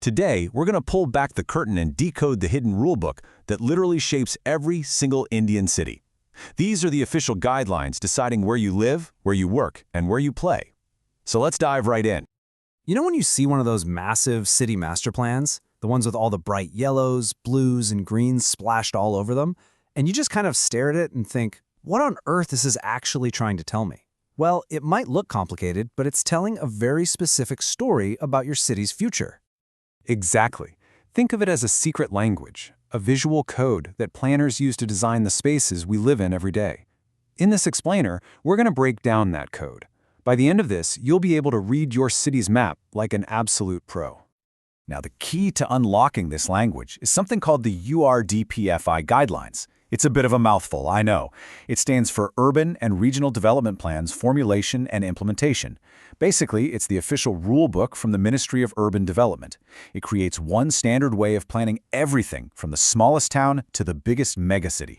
Today, we're going to pull back the curtain and decode the hidden rulebook that literally shapes every single Indian city. These are the official guidelines deciding where you live, where you work, and where you play. So let's dive right in. You know when you see one of those massive city master plans, the ones with all the bright yellows, blues, and greens splashed all over them, and you just kind of stare at it and think, what on earth is this actually trying to tell me? Well, it might look complicated, but it's telling a very specific story about your city's future. Exactly. Think of it as a secret language, a visual code that planners use to design the spaces we live in every day. In this explainer, we're going to break down that code. By the end of this, you'll be able to read your city's map like an absolute pro. Now, the key to unlocking this language is something called the URDPFI Guidelines. It's a bit of a mouthful, I know. It stands for Urban and Regional Development Plans Formulation and Implementation. Basically, it's the official rule book from the Ministry of Urban Development. It creates one standard way of planning everything from the smallest town to the biggest megacity.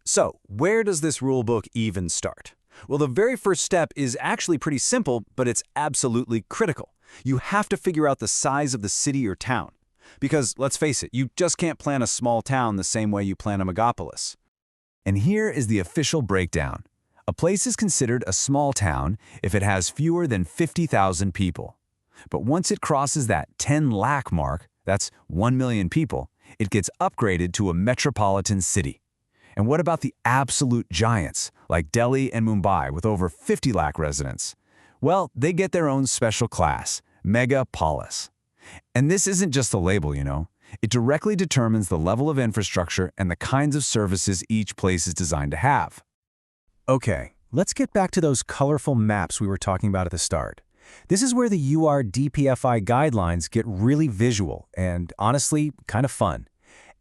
So, where does this rulebook even start? Well, the very first step is actually pretty simple, but it's absolutely critical. You have to figure out the size of the city or town. Because, let's face it, you just can't plan a small town the same way you plan a megapolis. And here is the official breakdown. A place is considered a small town if it has fewer than 50,000 people. But once it crosses that 10 lakh mark, that's 1 million people, it gets upgraded to a metropolitan city. And what about the absolute giants, like Delhi and Mumbai with over 50 lakh residents? Well, they get their own special class, megapolis. And this isn't just a label, you know. It directly determines the level of infrastructure and the kinds of services each place is designed to have. Okay, let's get back to those colorful maps we were talking about at the start. This is where the URDPFI guidelines get really visual and, honestly, kind of fun.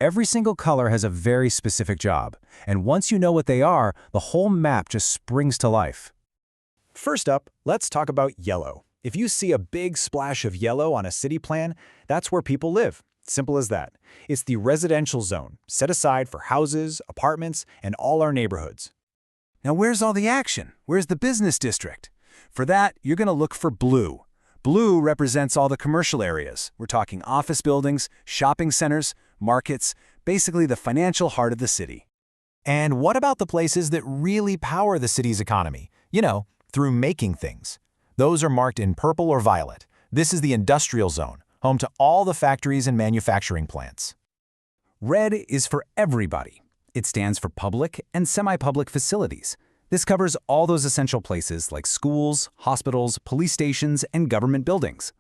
Every single color has a very specific job, and once you know what they are, the whole map just springs to life. First up, let's talk about yellow. If you see a big splash of yellow on a city plan, that's where people live. Simple as that. It's the residential zone, set aside for houses, apartments, and all our neighborhoods. Now where's all the action? Where's the business district? For that, you're going to look for blue. Blue represents all the commercial areas. We're talking office buildings, shopping centers, markets, basically the financial heart of the city. And what about the places that really power the city's economy? You know, through making things. Those are marked in purple or violet. This is the industrial zone, home to all the factories and manufacturing plants. Red is for everybody. It stands for public and semi-public facilities. This covers all those essential places like schools, hospitals, police stations, and government buildings.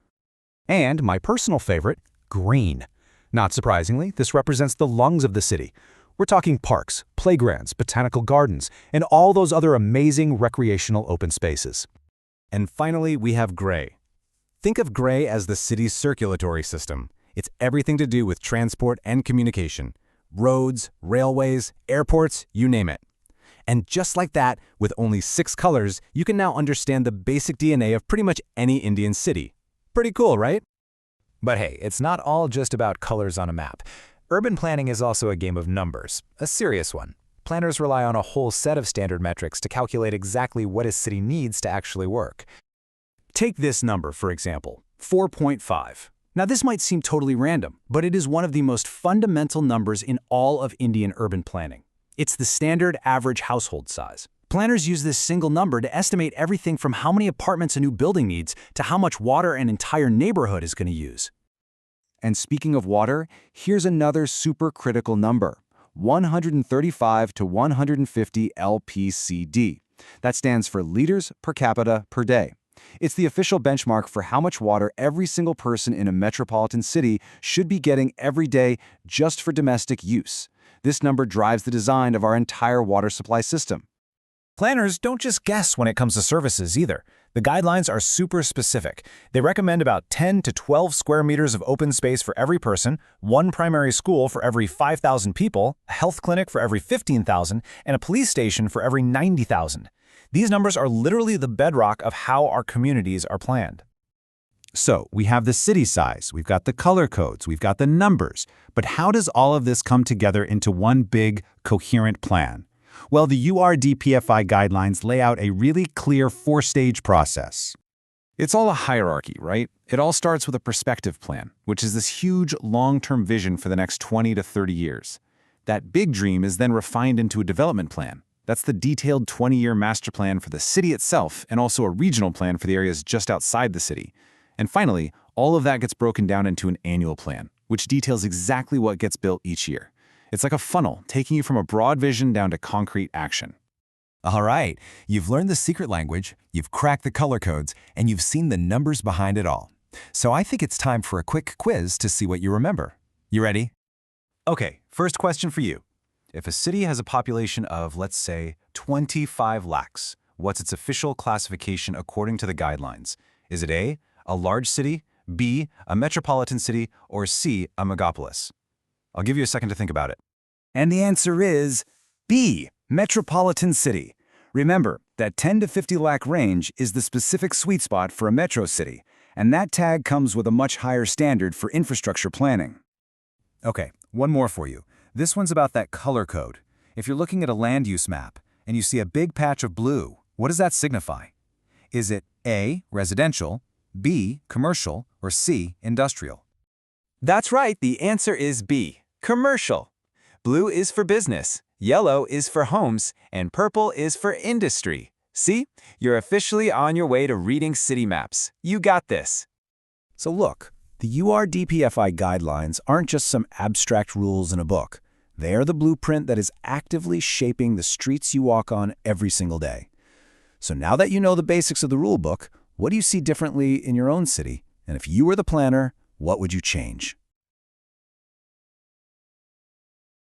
And my personal favorite, green. Not surprisingly, this represents the lungs of the city. We're talking parks, playgrounds, botanical gardens, and all those other amazing recreational open spaces. And finally, we have gray. Think of gray as the city's circulatory system. It's everything to do with transport and communication. Roads, railways, airports, you name it. And just like that, with only 6 colors, you can now understand the basic DNA of pretty much any Indian city. Pretty cool, right? But hey, it's not all just about colors on a map. Urban planning is also a game of numbers, a serious one. Planners rely on a whole set of standard metrics to calculate exactly what a city needs to actually work. Take this number, for example, 4.5. Now, this might seem totally random, but it is one of the most fundamental numbers in all of Indian urban planning. It's the standard average household size. Planners use this single number to estimate everything from how many apartments a new building needs to how much water an entire neighborhood is going to use. And speaking of water, here's another super critical number. 135 to 150 LPCD. That stands for liters per capita per day. It's the official benchmark for how much water every single person in a metropolitan city should be getting every day just for domestic use. This number drives the design of our entire water supply system. Planners don't just guess when it comes to services either. The guidelines are super specific. They recommend about 10 to 12 square meters of open space for every person, 1 primary school for every 5,000 people, a health clinic for every 15,000, and a police station for every 90,000. These numbers are literally the bedrock of how our communities are planned. So we have the city size, we've got the color codes, we've got the numbers. But how does all of this come together into one big, coherent plan? Well, the URDPFI guidelines lay out a really clear 4-stage process. It's all a hierarchy, right? It all starts with a perspective plan, which is this huge long-term vision for the next 20 to 30 years. That big dream is then refined into a development plan. That's the detailed 20-year master plan for the city itself and also a regional plan for the areas just outside the city. And finally, all of that gets broken down into an annual plan, which details exactly what gets built each year. It's like a funnel, taking you from a broad vision down to concrete action. All right, you've learned the secret language, you've cracked the color codes, and you've seen the numbers behind it all. So I think it's time for a quick quiz to see what you remember. You ready? Okay, first question for you. If a city has a population of, let's say, 25 lakhs, what's its official classification according to the guidelines? Is it A, a large city, B, a metropolitan city, or C, a megapolis? I'll give you a second to think about it. And the answer is B, metropolitan city. Remember, that 10 to 50 lakh range is the specific sweet spot for a metro city, and that tag comes with a much higher standard for infrastructure planning. Okay, one more for you. This one's about that color code. If you're looking at a land use map and you see a big patch of blue, what does that signify? Is it A, residential, B, commercial, or C, industrial? That's right, the answer is B, commercial. Blue is for business, yellow is for homes, and purple is for industry. See? You're officially on your way to reading city maps. You got this. So look, the URDPFI guidelines aren't just some abstract rules in a book. They are the blueprint that is actively shaping the streets you walk on every single day. So now that you know the basics of the rule book, what do you see differently in your own city? And if you were the planner, what would you change?